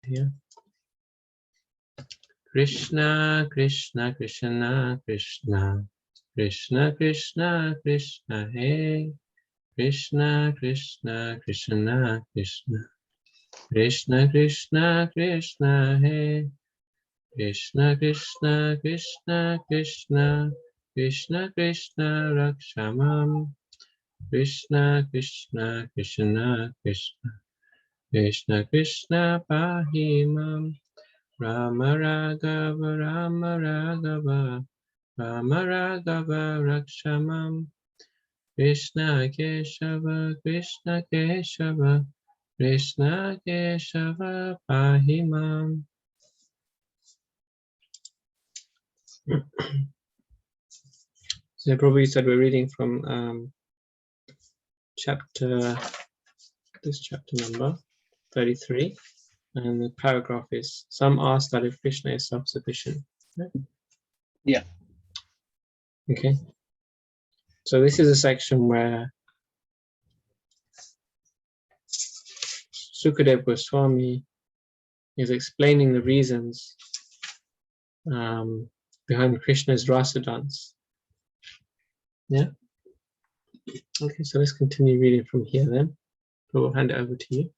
Yeah. Krishna, Krishna, Krishna, Krishna, Krishna, Krishna, Krishna, hey. Krishna, Krishna, Krishna, Krishna, Krishna, Krishna, Krishna, hey. Krishna, Krishna, Krishna, Krishna, Krishna, Krishna, Rakshamam. Krishna, Krishna, Krishna, Krishna, Krishna, Krishna, Pahimam. Rama Raghava, Rama Raghava, Rama Raghava, Rakshamam. Krishna Keshava, Krishna Keshava, Krishna Keshava, Pahimam. So probably said we're reading from this chapter number 33, and the paragraph is, some ask that if Krishna is self-sufficient. Yeah. Okay. So this is a section where Sukadeva Goswami is explaining the reasons behind Krishna's rasa dance. Yeah. Okay, so let's continue reading from here then. So we'll hand it over to you.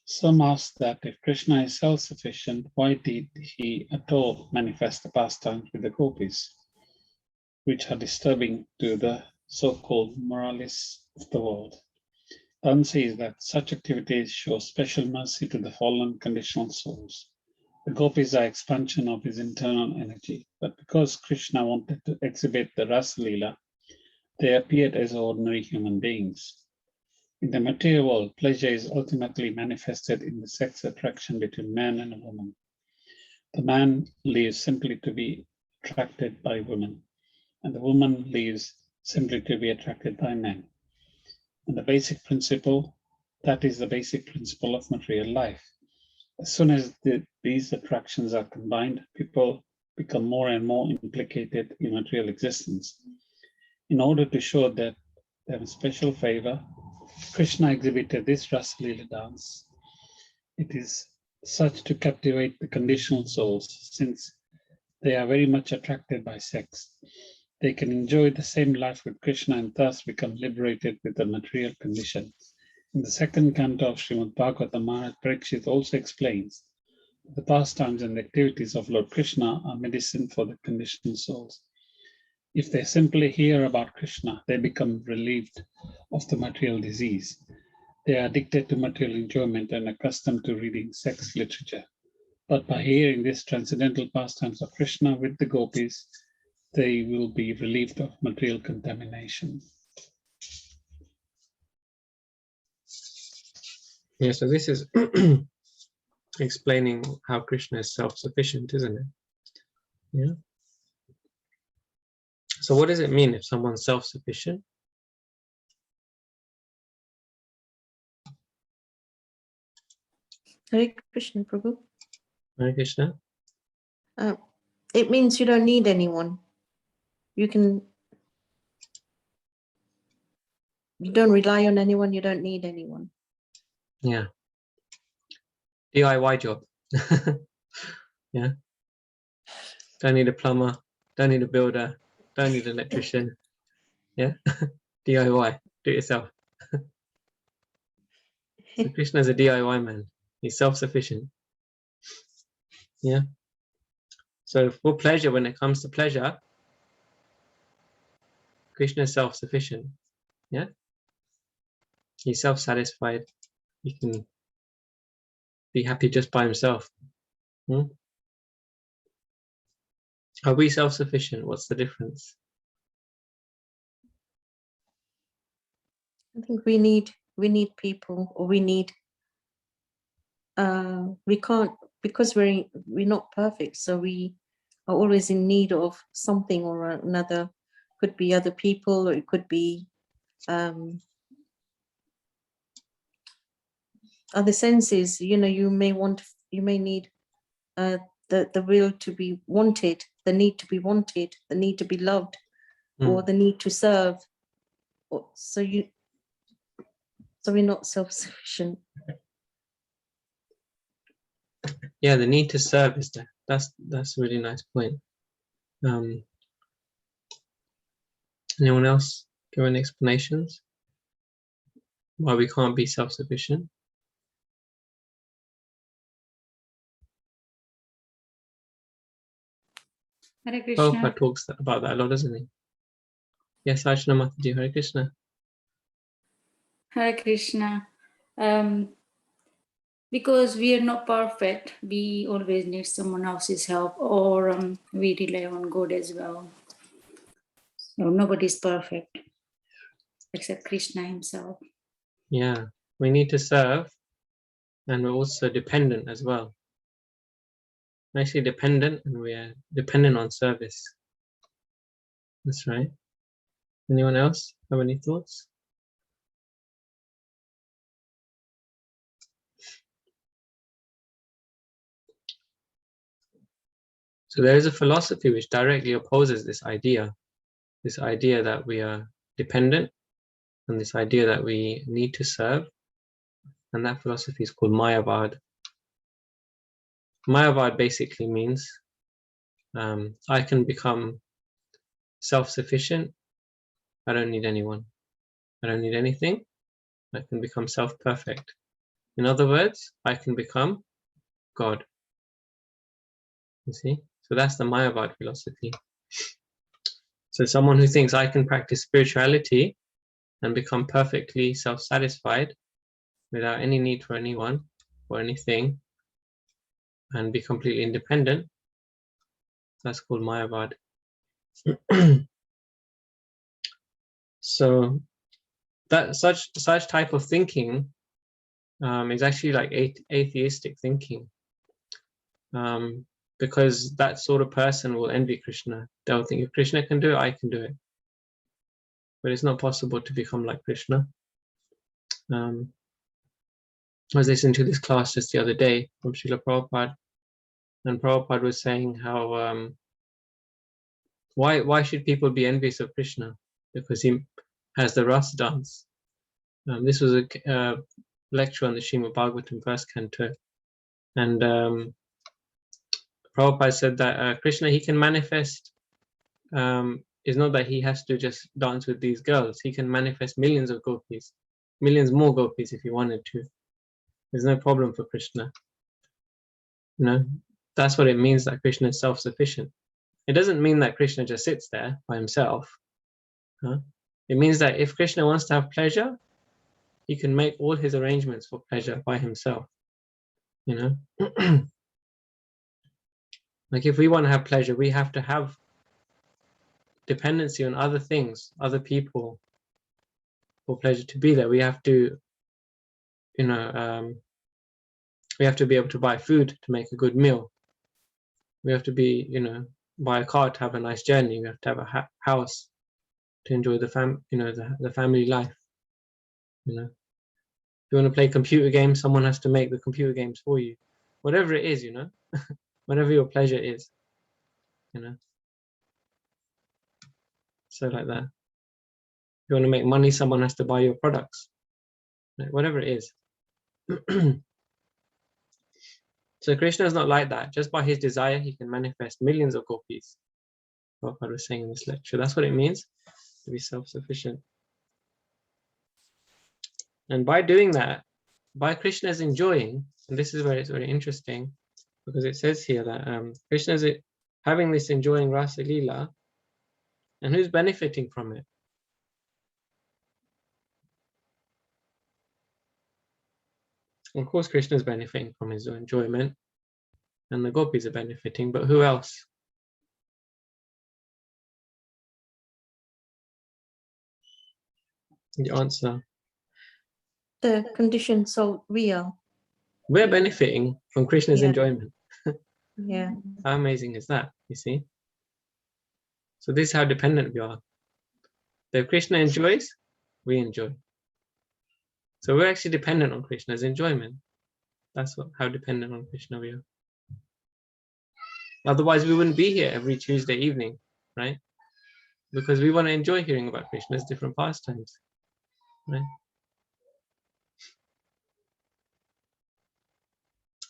Some ask that if Krishna is self-sufficient, why did he at all manifest the pastimes with the gopis, which are disturbing to the so-called moralists of the world? Tan says that such activities show special mercy to the fallen conditional souls. The gopis are expansion of his internal energy, but because Krishna wanted to exhibit the Rasa Leela, they appeared as ordinary human beings. In the material world, pleasure is ultimately manifested in the sex attraction between man and a woman. The man lives simply to be attracted by women, and the woman lives simply to be attracted by men. And the basic principle, that is the basic principle of material life. As soon as these attractions are combined, people become more and more implicated in material existence. In order to show that they have a special favor, Krishna exhibited this Rasa Leela dance. It is such to captivate the conditional souls, since they are very much attracted by sex. They can enjoy the same life with Krishna and thus become liberated with the material condition. In the second canto of Srimad Bhagavatam, Maharaj Parikshit also explains that the pastimes and activities of Lord Krishna are medicine for the conditioned souls. If they simply hear about Krishna, they become relieved of the material disease. They are addicted to material enjoyment and accustomed to reading sex literature. But by hearing these transcendental pastimes of Krishna with the gopis, they will be relieved of material contamination. Yeah, so this is explaining how Krishna is self-sufficient, isn't it? Yeah. So what does it mean if someone's self-sufficient? Hare Krishna, Prabhu. Hare Krishna. It means you don't need anyone. You don't rely on anyone, you don't need anyone. Yeah. DIY job. Yeah. Don't need a plumber, don't need a builder, don't need an electrician. Yeah. DIY, do it yourself. So Krishna is a DIY man. He's self-sufficient. Yeah. So for pleasure, when it comes to pleasure, Krishna is self-sufficient. Yeah. He's self-satisfied. He can be happy just by himself. Are we self-sufficient? What's the difference? I think we need people, or we need we can't, because we're not perfect, so we are always in need of something or another. Could be other people, or it could be other senses. You know, you may need the will to be wanted, the need to be wanted, the need to be loved, or the need to serve. So So we're not self-sufficient. Yeah, the need to serve is there. That's a really nice point. Anyone else give any explanations why we can't be self-sufficient? Hare Krishna. Prabhupada talks about that a lot, doesn't he? Yes, Ajna Mataji, Hare Krishna. Hare Krishna. Because we are not perfect, we always need someone else's help, or we rely on God as well. So nobody's perfect except Krishna himself. Yeah, we need to serve, and we're also dependent as well. We're actually dependent, and we are dependent on service. That's right. Anyone else have any thoughts? So there is a philosophy which directly opposes this idea that we are dependent, and this idea that we need to serve, and that philosophy is called Mayavad. Mayavad basically means I can become self-sufficient. I don't need anyone. I don't need anything. I can become self-perfect. In other words, I can become God. You see? So that's the Mayavad philosophy. So someone who thinks I can practice spirituality and become perfectly self-satisfied without any need for anyone or anything and be completely independent, that's called Mayavad. So that such type of thinking is actually like atheistic thinking, because that sort of person will envy Krishna. They'll think if Krishna can do it, I can do it. But it's not possible to become like Krishna. I was listening to this class just the other day from Srila Prabhupada, and Prabhupada was saying how why should people be envious of Krishna? Because he has the Ras dance. This was a lecture on the Srimad Bhagavatam first canto, and Prabhupada said that Krishna, he can manifest, it's not that he has to just dance with these girls. He can manifest millions of gopis, millions more gopis if he wanted to. There's no problem for Krishna. You know, that's what it means that Krishna is self-sufficient. It doesn't mean that Krishna just sits there by himself. Huh? It means that if Krishna wants to have pleasure, he can make all his arrangements for pleasure by himself. You know, like if we want to have pleasure, we have to have dependency on other things, other people, for pleasure to be there. We have to, you know, we have to be able to buy food to make a good meal. We have to be, you know, buy a car to have a nice journey. We have to have a house to enjoy the family life. You know, if you want to play computer games, someone has to make the computer games for you. Whatever it is, you know, whatever your pleasure is, you know. So like that. If you want to make money, someone has to buy your products. Like whatever it is. So Krishna is not like that. Just by his desire, he can manifest millions of gopis. Prabhupada was saying in this lecture. That's what it means to be self-sufficient. And by doing that, by Krishna's enjoying, and this is where it's very interesting, because it says here that Krishna is having this enjoying Rasa Leela, and who's benefiting from it? Of course, Krishna is benefiting from his enjoyment, and the gopis are benefiting, but who else? The answer. The conditioned soul, we are. We're benefiting from Krishna's Yeah. enjoyment. Yeah. How amazing is that, you see? So this is how dependent we are. So if Krishna enjoys, we enjoy. So we're actually dependent on Krishna's enjoyment. That's how dependent on Krishna we are. Otherwise, we wouldn't be here every Tuesday evening, right? Because we want to enjoy hearing about Krishna's different pastimes, right?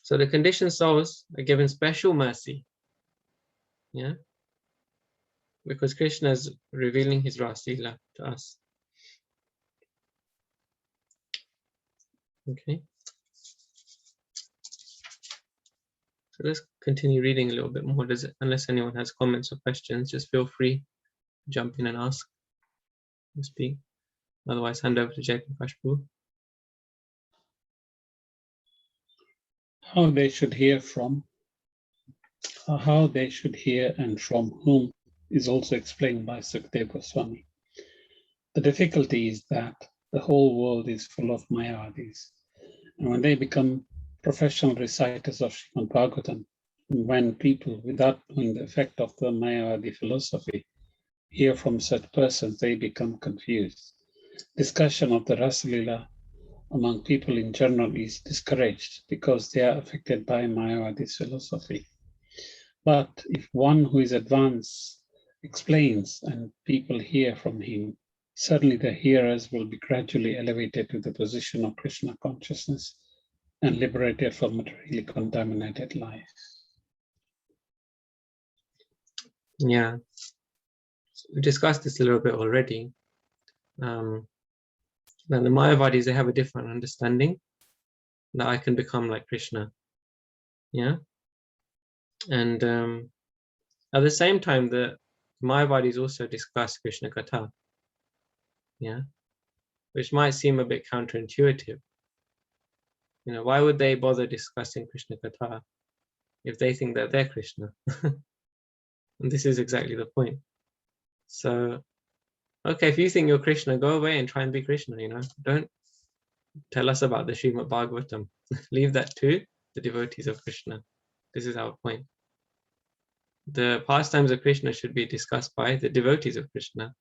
So the conditioned souls are given special mercy, yeah, because Krishna is revealing his Rasila to us. Okay. So let's continue reading a little bit more. Unless anyone has comments or questions, just feel free to jump in and ask and speak. Otherwise, hand over to Jai Prakash Prabhu. How they should hear and from whom is also explained by Sukadeva Goswami. The difficulty is that the whole world is full of Mayavadis, and when they become professional reciters of Srimad Bhagavatam, when people, without knowing the effect of the Mayavadi philosophy, hear from such persons, they become confused. Discussion of the Rasalila among people in general is discouraged because they are affected by Mayavadi's philosophy. But if one who is advanced explains and people hear from him, certainly the hearers will be gradually elevated to the position of Krishna consciousness and liberated from materially contaminated life. Yeah, we discussed this a little bit already. Now the Mayavadis, they have a different understanding that I can become like Krishna. Yeah, and at the same time, the Mayavadis also discuss Krishna Katha. Yeah, which might seem a bit counterintuitive. You know, why would they bother discussing Krishna Katha if they think that they're Krishna? And this is exactly the point. So, okay, if you think you're Krishna, go away and try and be Krishna, you know. Don't tell us about the Srimad Bhagavatam. Leave that to the devotees of Krishna. This is our point. The pastimes of Krishna should be discussed by the devotees of Krishna.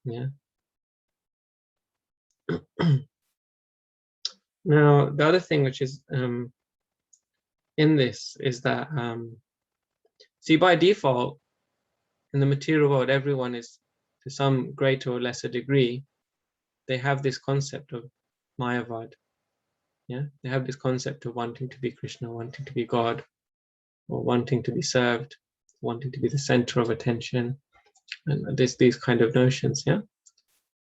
Yeah. Now, the other thing which is in this is that, see, by default, in the material world, everyone is, to some greater or lesser degree, they have this concept of Mayavad. Yeah, they have this concept of wanting to be Krishna, wanting to be God, or wanting to be served, wanting to be the center of attention, and these kind of notions. Yeah,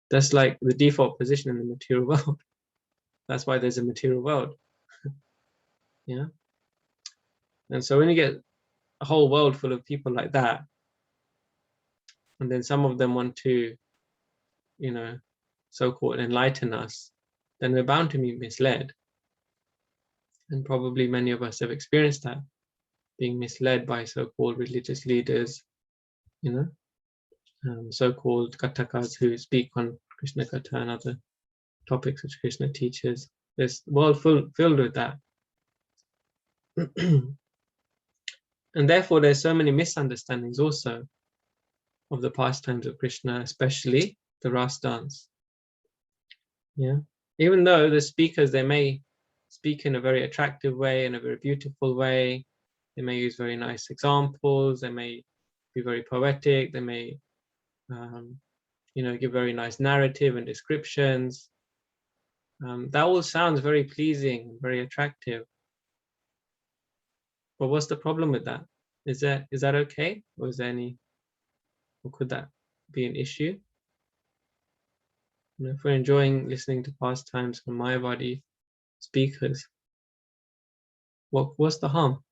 that's like the default position in the material world. That's why there's a material world. Yeah, and so when you get a whole world full of people like that, and then some of them want to, you know, so-called enlighten us, then we're bound to be misled. And probably many of us have experienced that, being misled by so-called religious leaders, you know, so-called Kathakas who speak on Krishna Katha and other topics which Krishna teaches. There's a world filled with that. And therefore there's so many misunderstandings also of the pastimes of Krishna, especially the Ras dance. Yeah, even though the speakers, they may speak in a very attractive way, in a very beautiful way, they may use very nice examples, they may be very poetic, they may you know, give very nice narrative and descriptions. That all sounds very pleasing, very attractive. But what's the problem with that? Is that okay? Or could that be an issue? You know, if we're enjoying listening to pastimes from Mayavadi speakers, what's the harm?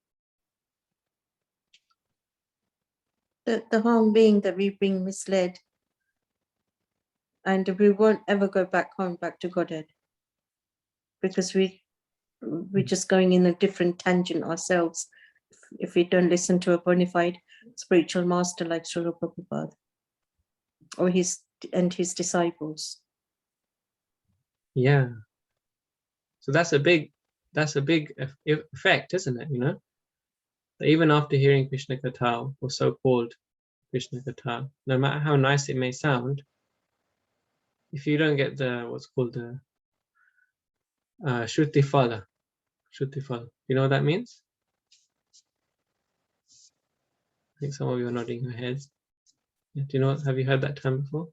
The harm being that we've been misled and we won't ever go back home, back to Godhead, because we're just going in a different tangent ourselves if we don't listen to a bona fide spiritual master like Srila Prabhupada or his disciples. Yeah. So that's a big effect, isn't it? You know, that even after hearing Krishna Katha or so-called Krishna Katha, no matter how nice it may sound, if you don't get the what's called the Shruti Phala, you know what that means? I think some of you are nodding your heads. Do you know? Have you heard that term before?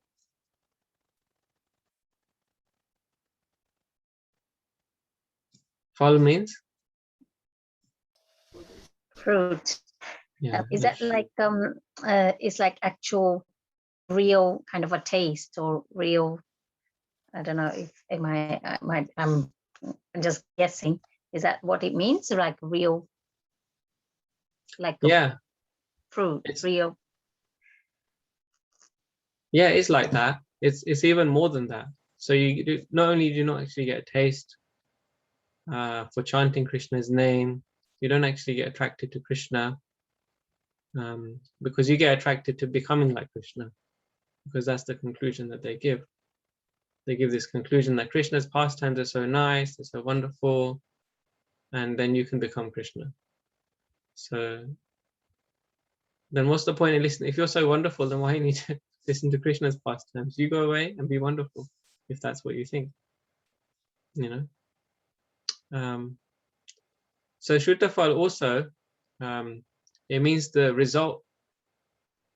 Phal means fruit. Yeah. Is that like it's like actual real kind of a taste or real? I don't know if I'm just guessing. Is that what it means? Like real, like Yeah. fruit, It's, real. yeah, it's like that. It's even more than that. So you do, not only do you not actually get a taste for chanting Krishna's name, you don't actually get attracted to Krishna, because you get attracted to becoming like Krishna, because that's the conclusion that they give. They give this conclusion that Krishna's pastimes are so nice, they're so wonderful, and then you can become Krishna. So then what's the point in listening? If you're so wonderful, then why you need to listen to Krishna's pastimes? You go away and be wonderful, if that's what you think, you know. So Shuddha Phal also, it means the result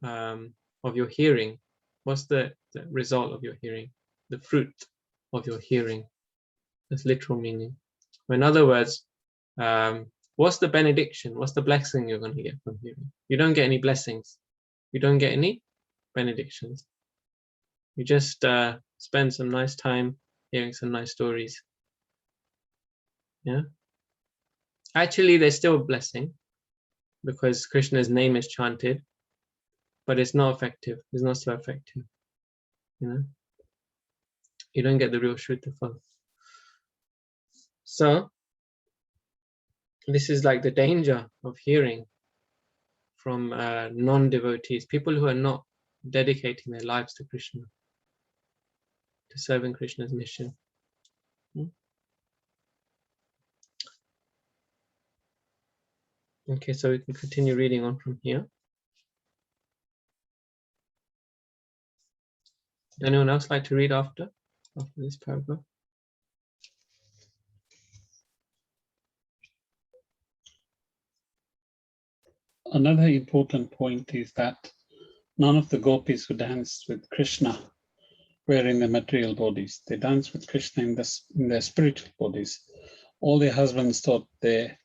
of your hearing. What's the result of your hearing? The fruit of your hearing. That's literal meaning. In other words, what's the benediction? What's the blessing you're going to get from hearing? You don't get any blessings. You don't get any benedictions. You just spend some nice time hearing some nice stories. Yeah. Actually, there's still a blessing because Krishna's name is chanted, but it's not effective. It's not so effective. You know, you don't get the real Shuddha Phal. So this is like the danger of hearing from non-devotees, people who are not dedicating their lives to Krishna, to serving Krishna's mission. Okay, so we can continue reading on from here. Anyone else like to read after this paragraph? Another important point is that none of the gopis who danced with Krishna were in their material bodies. They danced with Krishna in their spiritual bodies. All their husbands thought that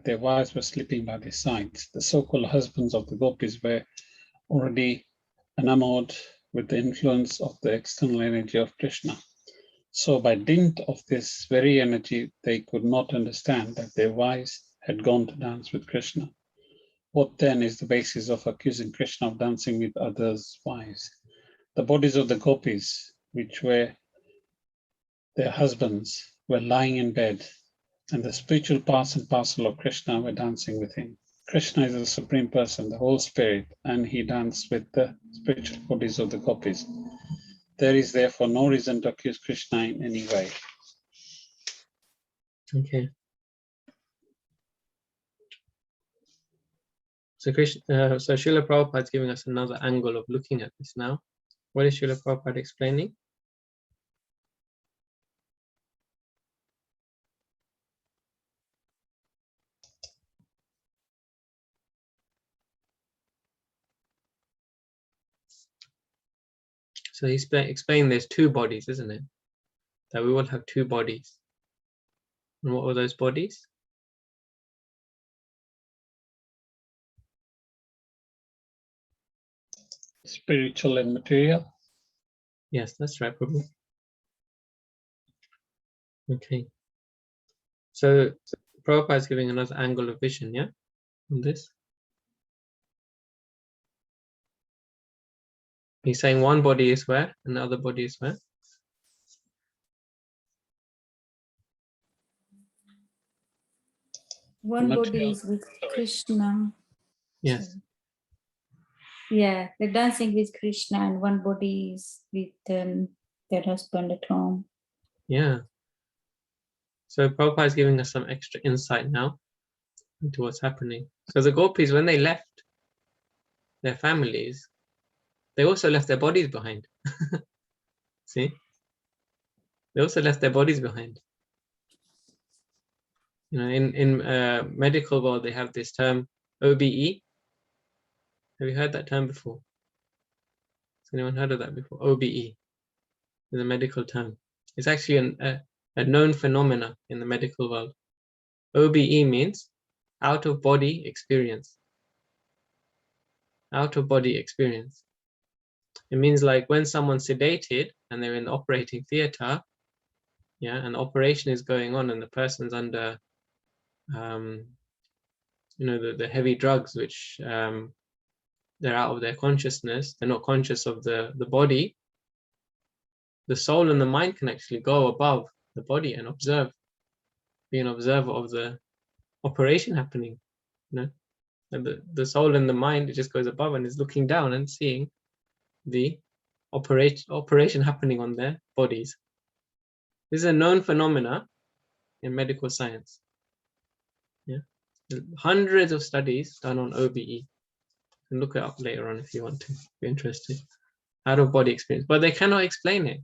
their wives were sleeping by their sides. The so-called husbands of the gopis were already enamored with the influence of the external energy of Krishna. So by dint of this very energy, they could not understand that their wives had gone to dance with Krishna. What then is the basis of accusing Krishna of dancing with others' wives? The bodies of the gopis, which were their husbands, were lying in bed, and the spiritual parts and parcel of Krishna were dancing with him. Krishna is the Supreme Person, the whole spirit, and he danced with the spiritual bodies of the gopis. There is therefore no reason to accuse Krishna in any way. Okay. So so Srila Prabhupada is giving us another angle of looking at this now. What is Srila Prabhupada explaining? So he's explaining there's two bodies, isn't it? That we all have two bodies. And what are those bodies? Spiritual and material. Yes, that's right, Prabhu. Okay. So Prabhupada is giving another angle of vision, yeah, on this. He's saying one body is where and the other body is where? One body is with Krishna. Yes. So, yeah, they're dancing with Krishna, and one body is with their husband at home. Yeah. So Prabhupada is giving us some extra insight now into what's happening. So the gopis, when they left their families, they also left their bodies behind. See? They also left their bodies behind. You know, in medical world, they have this term OBE. Have you heard that term before? Has anyone heard of that before? OBE is a medical term. It's actually a known phenomena in the medical world. OBE means out-of-body experience. Out-of-body experience. It means like when someone's sedated and they're in the operating theater, yeah, and the operation is going on and the person's under, you know, the heavy drugs, which they're out of their consciousness, they're not conscious of the body, the soul and the mind can actually go above the body and observe, be an observer of the operation happening, you know. And the soul and the mind, it just goes above and is looking down and seeing the operation happening on their bodies. This is a known phenomena in medical science. Yeah, hundreds of studies done on OBE. You can look it up later on if you want to, if you're interested. Out-of-body experience, but they cannot explain it.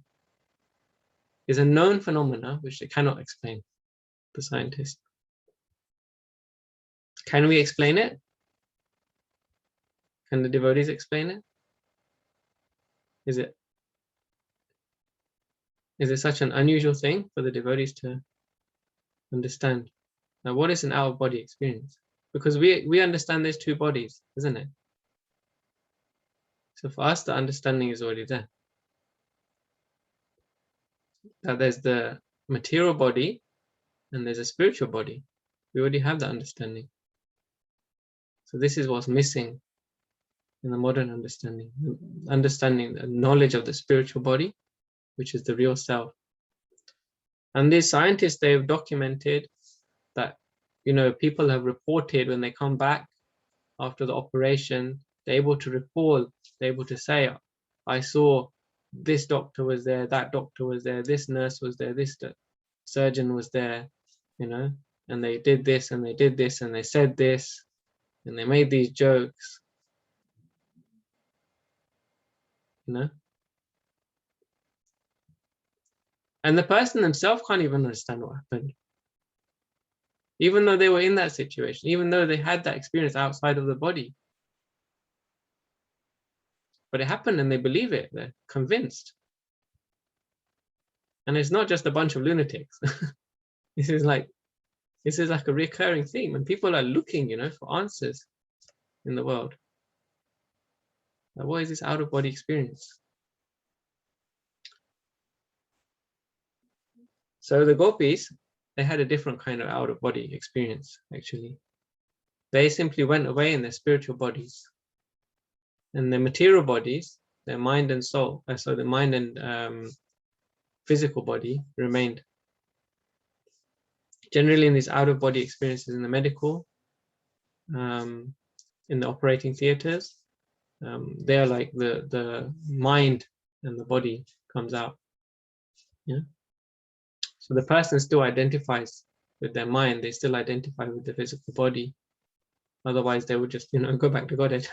It's a known phenomena which they cannot explain, the scientists. Can we explain it? Can the devotees explain it? Is it such an unusual thing for the devotees to understand? Now, what is an out-of-body experience? Because we understand there's two bodies, isn't it? So for us, the understanding is already there. That there's the material body and there's a spiritual body. We already have that understanding. So this is what's missing in the modern understanding. Understanding the knowledge of the spiritual body, which is the real self. And these scientists, they've documented that, you know, people have reported when they come back after the operation, they're able to report, they're able to say, I saw this doctor was there, that doctor was there, this nurse was there, this surgeon was there, you know, and they did this and they did this and they said this and they made these jokes, you know. And the person themselves can't even understand what happened. Even though they were in that situation, even though they had that experience outside of the body. But it happened and they believe it, they're convinced. And it's not just a bunch of lunatics. This is like a recurring theme, and people are looking, you know, for answers in the world. Like, what is this out-of-body experience? So the gopis, they had a different kind of out-of-body experience, actually. They simply went away in their spiritual bodies. And their material bodies, their mind and soul, so the mind and physical body remained. Generally in these out-of-body experiences in the medical, in the operating theaters, they're like the mind and the body comes out. Yeah. So the person still identifies with their mind, they still identify with the physical body. Otherwise they would just, you know, go back to Godhead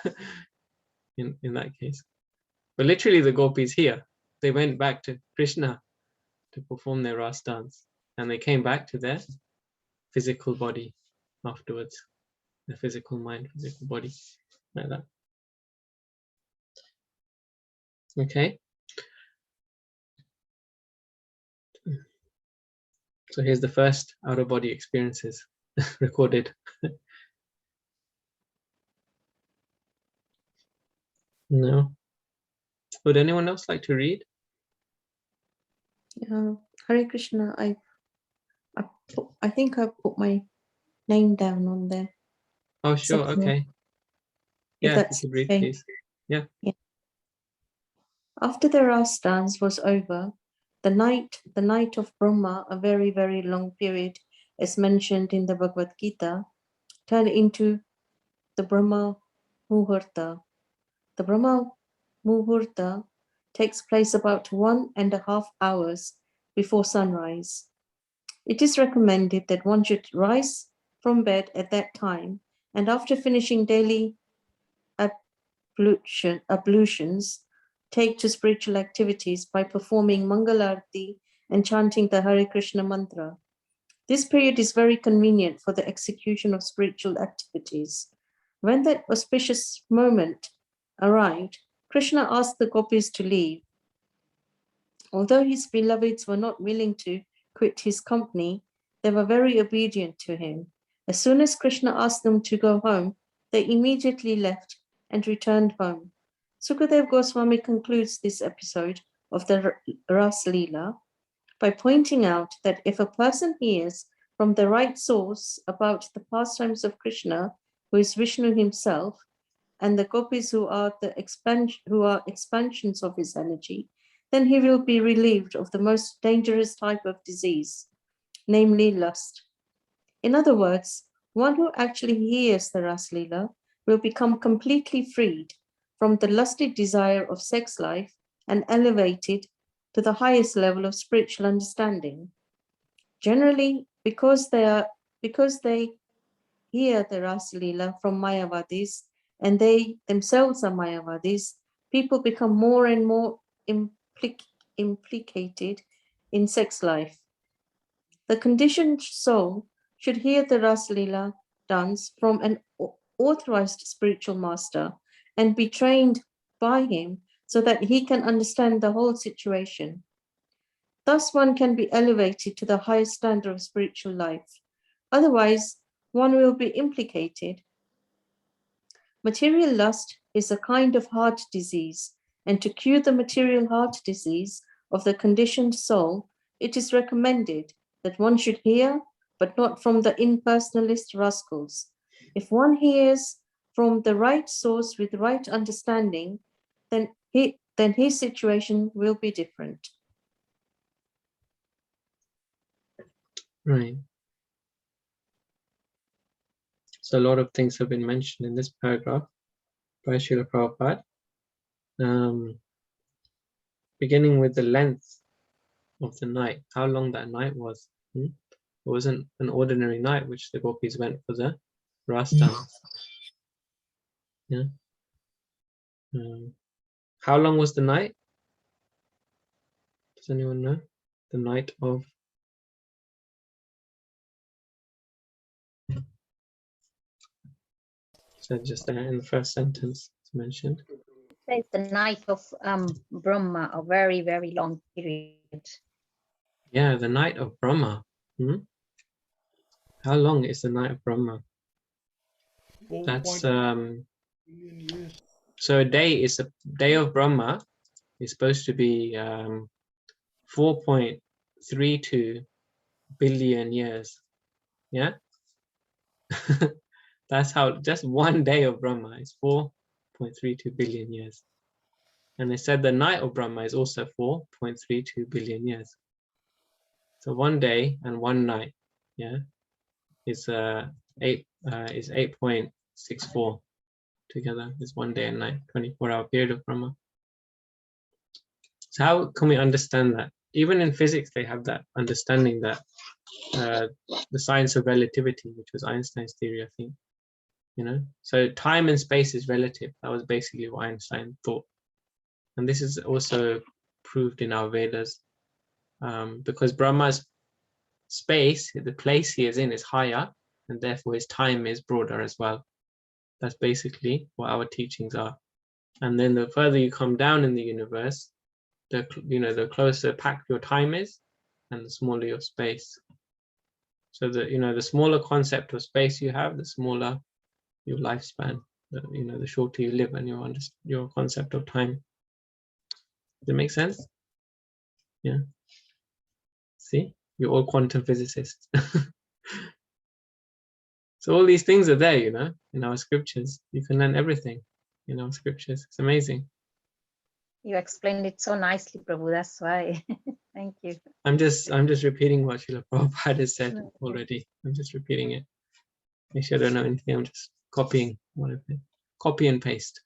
in that case. But literally the gopis here, they went back to Krishna to perform their ras dance, and they came back to their physical body afterwards, the physical mind, physical body, like that. Okay. So here's the first out-of-body experiences recorded. No. Would anyone else like to read? Hare Krishna, I think I put my name down on there. Oh, sure. Something. Okay. Yeah, if you could read, please. Yeah. After the ras dance was over, the night of Brahma, a very, very long period, as mentioned in the Bhagavad Gita, turned into the Brahma Muhurta. The Brahma Muhurta takes place about 1.5 hours before sunrise. It is recommended that one should rise from bed at that time, and after finishing daily ablutions, take to spiritual activities by performing Mangalarti and chanting the Hare Krishna mantra. This period is very convenient for the execution of spiritual activities. When that auspicious moment arrived, Krishna asked the gopis to leave. Although his beloveds were not willing to quit his company, they were very obedient to him. As soon as Krishna asked them to go home, they immediately left and returned home. Sukadev Goswami concludes this episode of the Ras Leela by pointing out that if a person hears from the right source about the pastimes of Krishna, who is Vishnu himself, and the gopis who are expansions of his energy, then he will be relieved of the most dangerous type of disease, namely lust. In other words, one who actually hears the Ras Leela will become completely freed from the lusty desire of sex life and elevated to the highest level of spiritual understanding. Generally, because they hear the Ras Leela from Mayavadis and they themselves are Mayavadis, people become more and more implicated in sex life. The conditioned soul should hear the Ras Leela dance from an authorized spiritual master and be trained by him so that he can understand the whole situation. Thus, one can be elevated to the highest standard of spiritual life. Otherwise, one will be implicated. Material lust is a kind of heart disease, and to cure the material heart disease of the conditioned soul, it is recommended that one should hear, but not from the impersonalist rascals. If one hears from the right source with right understanding, then his situation will be different. Right. So a lot of things have been mentioned in this paragraph by Srila Prabhupada. Beginning with the length of the night, how long that night was. It wasn't an ordinary night which the gopis went for the Ras dance. Yeah. How long was the night? Does anyone know? The night of. So just there in the first sentence it's mentioned. It's the night of Brahma, a very, very long period. Yeah, the night of Brahma. How long is the night of Brahma? That's billion years. so a day of Brahma is supposed to be 4.32 billion years. Yeah. That's how just one day of Brahma is 4.32 billion years. And they said the night of Brahma is also 4.32 billion years. So one day and one night, yeah, is 8.64 together. Is one day and night, 24-hour period of Brahma. So how can we understand that? Even in physics, they have that understanding that the science of relativity, which was Einstein's theory, I think. So time and space is relative. That was basically what Einstein thought. And this is also proved in our Vedas, because Brahma's space, the place he is in, is higher, and therefore his time is broader as well. That's basically what our teachings are. And then the further you come down in the universe, the closer packed your time is, and the smaller your space. So the smaller concept of space you have, the smaller your lifespan. The shorter you live, and your concept of time. Does it make sense? Yeah. See, you're all quantum physicists. So all these things are there, in our scriptures. You can learn everything in our scriptures. It's amazing. You explained it so nicely, Prabhu. That's why. Thank you. I'm just repeating what Srila Prabhupada has said already. I'm just repeating it. Make sure I don't know anything. I'm just copying what I've been. Copy and paste.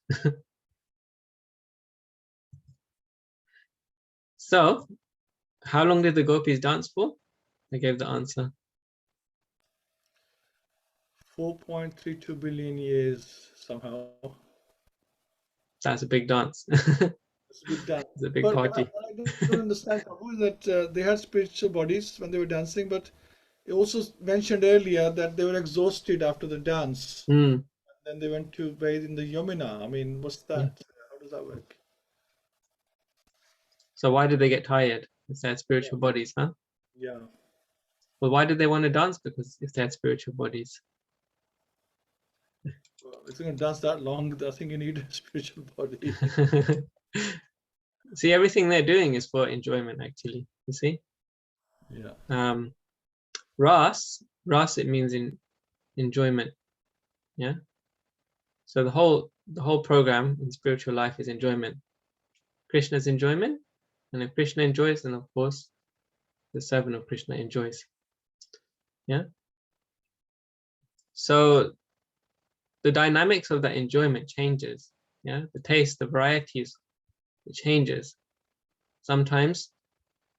So, how long did the gopis dance for? I gave the answer. 4.32 billion years somehow. That's a big dance. It's a big dance. It's a big But party. I don't understand, Prabhu, that they had spiritual bodies when they were dancing, but you also mentioned earlier that they were exhausted after the dance. Then they went to bathe in the Yamuna. I mean, what's that? How does that work? So why did they get tired? It's their spiritual bodies, huh? Yeah. Well, why did they want to dance? Because if they had spiritual bodies. Well, if you're going to dance that long, I think you need a spiritual body. See, everything they're doing is for enjoyment, actually. You see? Yeah. Ras, it means in enjoyment. Yeah. So the whole program in spiritual life is enjoyment. Krishna's enjoyment, and if Krishna enjoys, then of course the servant of Krishna enjoys. Yeah. So the dynamics of that enjoyment changes. Yeah. The taste, the varieties, it changes. Sometimes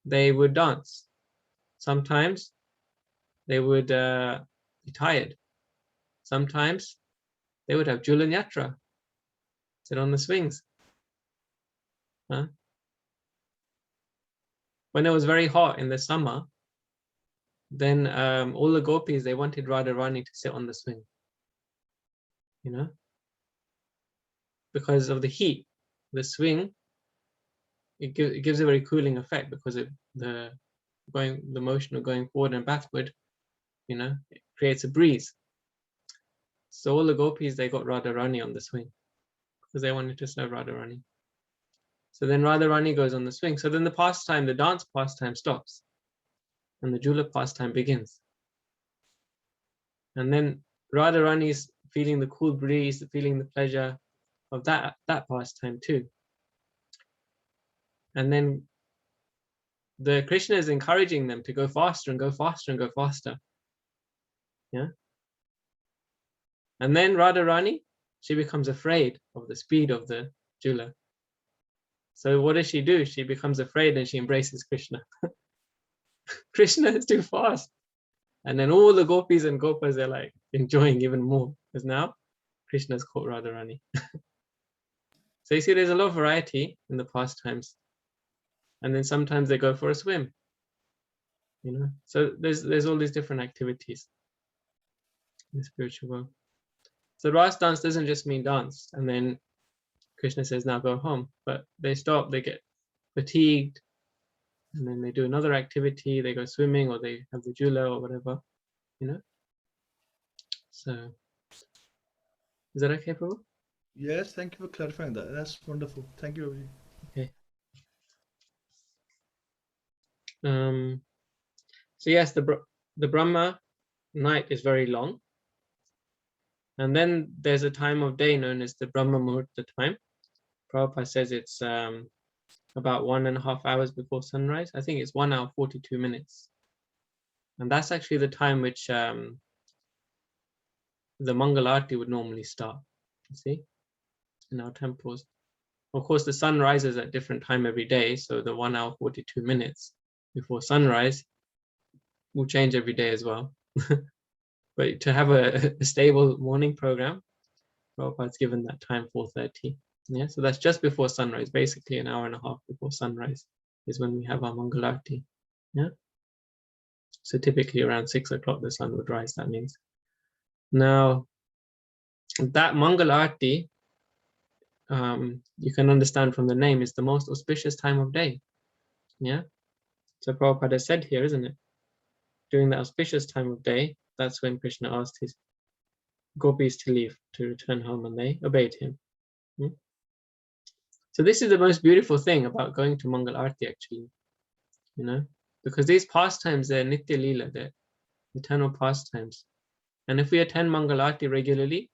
they would dance. Sometimes they would be tired. Sometimes they would have Julan Yatra, sit on the swings. Huh? When it was very hot in the summer, then all the gopis, they wanted Radharani to sit on the swing, you know, because of the heat. The swing, it gives a very cooling effect because the motion of going forward and backward, you know, it creates a breeze. So all the gopis, they got Radharani on the swing because they wanted to serve Radharani. So then Radharani goes on the swing. So then the dance pastime stops and the Jula pastime begins. And then Radharani's feeling the cool breeze, feeling the pleasure of that pastime too. And then the Krishna is encouraging them to go faster and go faster and go faster. Yeah. And then Radharani, she becomes afraid of the speed of the Jula. So what does she do? She becomes afraid and she embraces Krishna. Krishna is too fast. And then all the gopis and gopas are like enjoying even more because now Krishna's caught Radharani. So you see, there's a lot of variety in the pastimes. And then sometimes they go for a swim, you know. So there's all these different activities in the spiritual world. So Ras dance doesn't just mean dance, and then Krishna says, now go home. But they stop, they get fatigued, and then they do another activity, they go swimming, or they have the Jula or whatever, you know. So is that okay, Prabhu? Yes, thank you for clarifying that. That's wonderful. Thank you, Abhi. Okay. So yes, the Brahma night is very long. And then there's a time of day known as the Brahma Muhurta time. Prabhupada says it's about 1.5 hours before sunrise. I think it's 1 hour 42 minutes. And that's actually the time which the Mangalarti would normally start, you see, in our temples. Of course, the sun rises at different time every day. So the 1 hour 42 minutes before sunrise will change every day as well. But to have a stable morning program, Prabhupada's given that time 4:30. Yeah, so that's just before sunrise, basically 1.5 hours before sunrise is when we have our Mangalarti. Yeah. So typically around 6 o'clock the sun would rise, that means. Now, that Mangalarti, you can understand from the name, is the most auspicious time of day. Yeah. So Prabhupada said here, isn't it? During the auspicious time of day, that's when Krishna asked his gopis to leave, to return home, and they obeyed him. So this is the most beautiful thing about going to Mangal Arti, actually, you know, because these pastimes, they're Nitya Leela, they're eternal pastimes. And if we attend Mangal Arti regularly,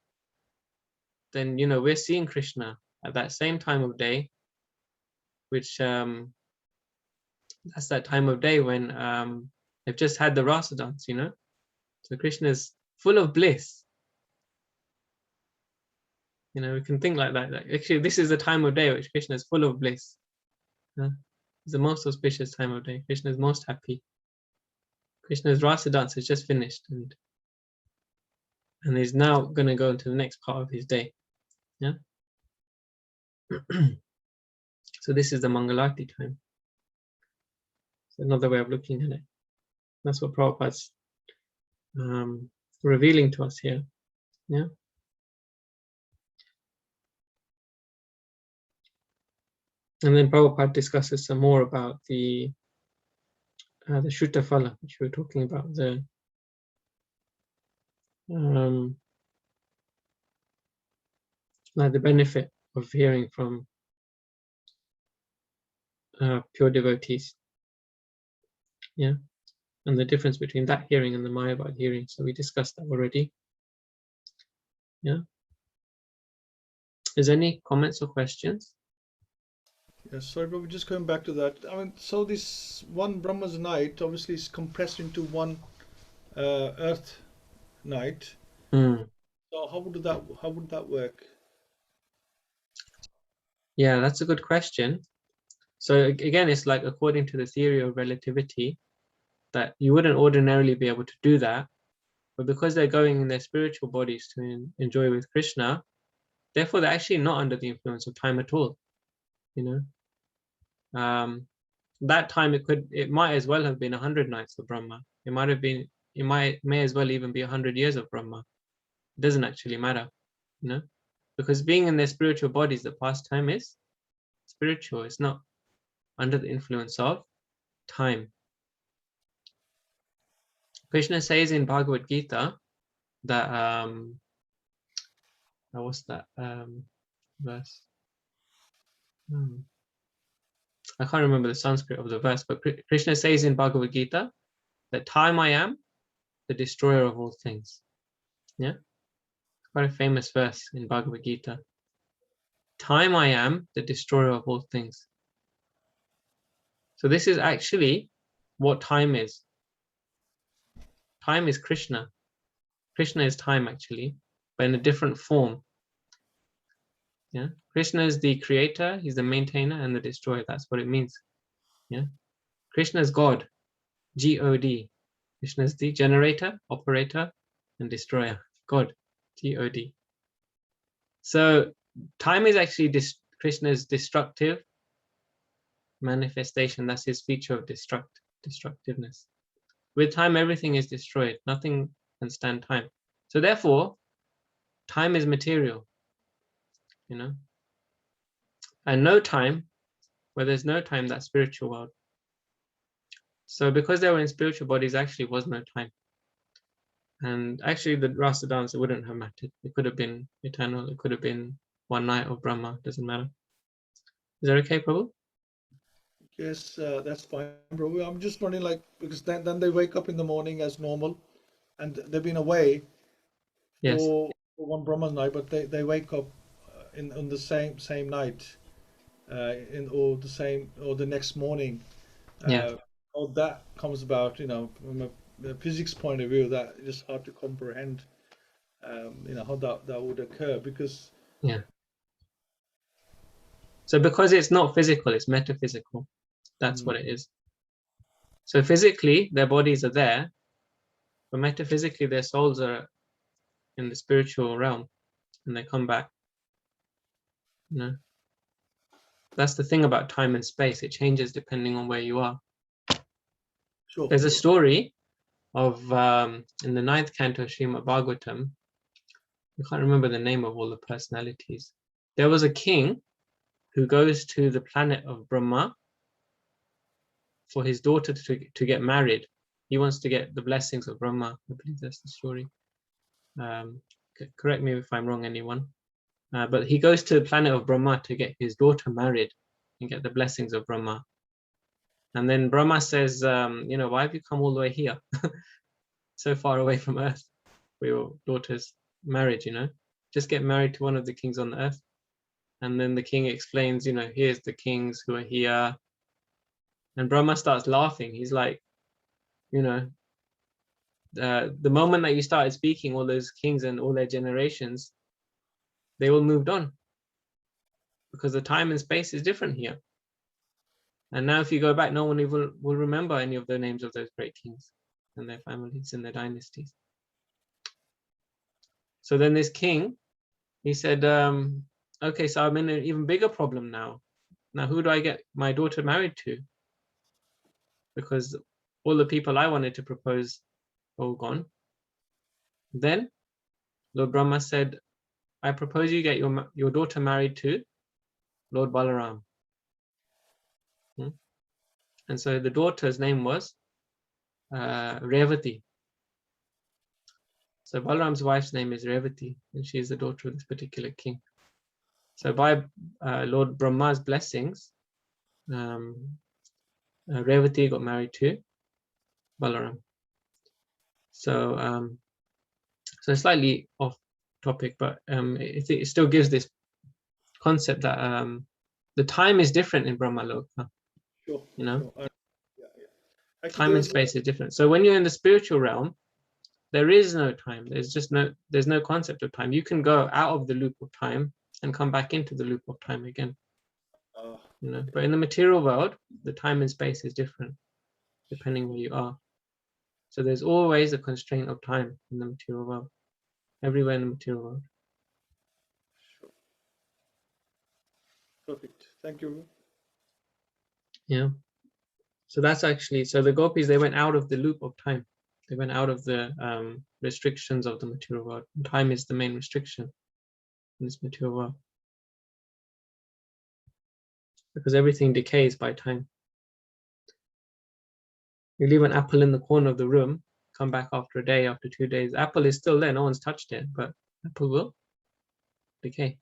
then, you know, we're seeing Krishna at that same time of day, which that's that time of day when they've just had the Rasa dance, you know. So Krishna is full of bliss. You know, we can think like that. Like, actually, this is the time of day which Krishna is full of bliss. It's the most auspicious time of day. Krishna is most happy. Krishna's Rasa dance is just finished, and he's now going to go into the next part of his day. Yeah. So this is the Mangalarti time. It's another way of looking at it. That's what Prabhupada's revealing to us here. Yeah. And then Prabhupada discusses some more about the the Shuttafala, which we were talking about, the like the benefit of hearing from pure devotees. Yeah, and the difference between that hearing and the Mayavad hearing. So we discussed that already. Yeah. Is there any comments or questions? Yes, sorry, but we're just going back to that. I mean, so this one Brahma's night obviously is compressed into one Earth night. Hmm. So how would that work? Yeah, that's a good question. So again, it's like according to the theory of relativity, that you wouldn't ordinarily be able to do that, but because they're going in their spiritual bodies to enjoy with Krishna, therefore they're actually not under the influence of time at all. You know, that time it might as well have been 100 nights of Brahma. It may as well even be 100 years of Brahma. It doesn't actually matter, you know, because being in their spiritual bodies, the pastime is spiritual. It's not under the influence of time. Krishna says in Bhagavad Gita that what's that verse? I can't remember the Sanskrit of the verse, but Krishna says in Bhagavad Gita that time I am the destroyer of all things. Yeah, quite a famous verse in Bhagavad Gita. Time I am the destroyer of all things. So this is actually what time is. Time is Krishna. Krishna is time actually, but in a different form. Yeah, Krishna is the creator, he's the maintainer and the destroyer. That's what it means. Yeah, Krishna is God, G-O-D. Krishna is the generator, operator, and destroyer. God, G-O-D. So time is actually Krishna's destructive manifestation. That's his feature of destructiveness. With time, everything is destroyed. Nothing can stand time. So therefore, time is material, you know. And no time, where there's no time, that's spiritual world. So because they were in spiritual bodies, actually was no time. And actually the Rasa dance, it wouldn't have mattered. It could have been eternal. It could have been one night of Brahma. Doesn't matter. Is that okay, Prabhu? Yes, that's fine, bro. I'm just wondering, like, because then they wake up in the morning as normal, and they've been away Yes. for one Brahma's night, but they wake up on the same night, or the next morning. Yeah. How that comes about, you know, from a physics point of view, that is hard to comprehend. You know how that would occur, because Yeah. So because it's not physical, it's metaphysical. That's what it is. So physically, their bodies are there, but metaphysically, their souls are in the spiritual realm, and they come back. You know, that's the thing about time and space. It changes depending on where you are. Sure, There's a sure. story of in the 9th canto of Srimad Bhagavatam. I can't remember the name of all the personalities. There was a king who goes to the planet of Brahma for his daughter to get married. He wants to get the blessings of Brahma. I believe that's the story. Correct me if I'm wrong, anyone. But he goes to the planet of Brahma to get his daughter married and get the blessings of Brahma. And then Brahma says, you know, why have you come all the way here? So far away from Earth for your daughter's marriage, you know? Just get married to one of the kings on the earth. And then the king explains, you know, here's the kings who are here. And Brahma starts laughing. He's like, you know, the moment that you started speaking, all those kings and all their generations, they all moved on because the time and space is different here. And now if you go back, no one even will remember any of the names of those great kings and their families and their dynasties. So then this king, he said, okay, so I'm in an even bigger problem now. Now, who do I get my daughter married to? Because all the people I wanted to propose are all gone. Then Lord Brahma said, I propose you get your daughter married to Lord Balaram. And so the daughter's name was Revati. So Balaram's wife's name is Revati, and she is the daughter of this particular king. So by Lord Brahma's blessings, Revati got married to Balaram. So so slightly off topic, but it still gives this concept that the time is different in Brahmaloka. Sure. You know, Sure. Actually, time and space is different. So when you're in the spiritual realm, there is no time. There's no concept of time. You can go out of the loop of time and come back into the loop of time again. You know, but in the material world, the time and space is different depending where you are. So there's always a constraint of time in the material world, everywhere in the material world. Sure. Perfect. Thank you. Yeah. So that's actually, so the gopis, they went out of the loop of time. They went out of the restrictions of the material world. Time is the main restriction in this material world, because everything decays by time. You leave an apple in the corner of the room, come back after a day, after 2 days, apple is still there, no one's touched it, but apple will decay.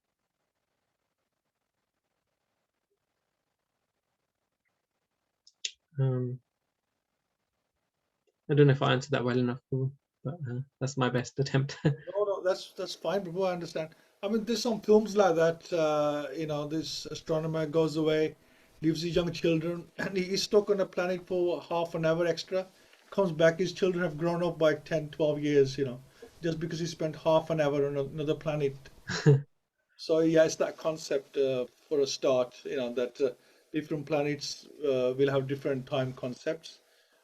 I don't know if I answered that well enough, but that's my best attempt. No, that's fine, Prabhu. I understand. I mean, there's some films like that. You know, this astronomer goes away, leaves his young children, and he's stuck on a planet for half an hour extra. Comes back, his children have grown up by 10, 12 years. You know, just because he spent half an hour on another planet. So yeah, it's that concept for a start. You know that different planets will have different time concepts.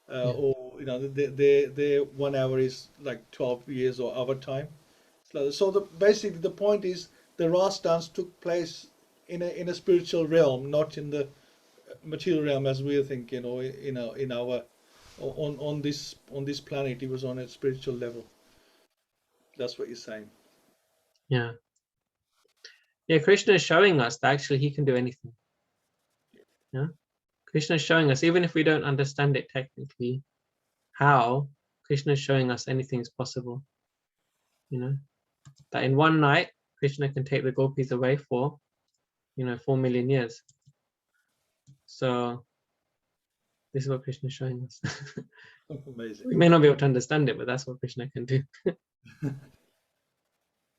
Or you know, they 1 hour is like 12 years or hour time. So basically the point is the Ras dance took place in a spiritual realm, not in the material realm as we think. You know, in our on this planet, it was on a spiritual level. That's what you're saying. Yeah. Yeah, Krishna is showing us that actually he can do anything. Yeah. Krishna is showing us, even if we don't understand it technically, how Krishna is showing us anything is possible. You know, that in one night, Krishna can take the gopis away for, 4 million years. So this is what Krishna is showing us. Amazing. We may not be able to understand it, but that's what Krishna can do.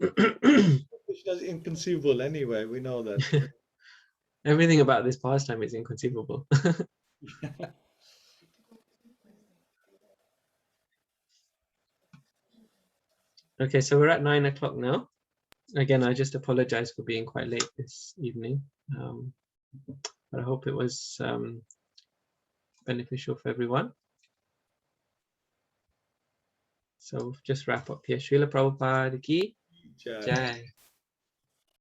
Krishna is inconceivable anyway. We know that. Everything about this pastime is inconceivable. Okay, so we're at 9 o'clock now. Again, I just apologize for being quite late this evening, but I hope it was beneficial for everyone. So just wrap up here. Srila Prabhupada ki Jai.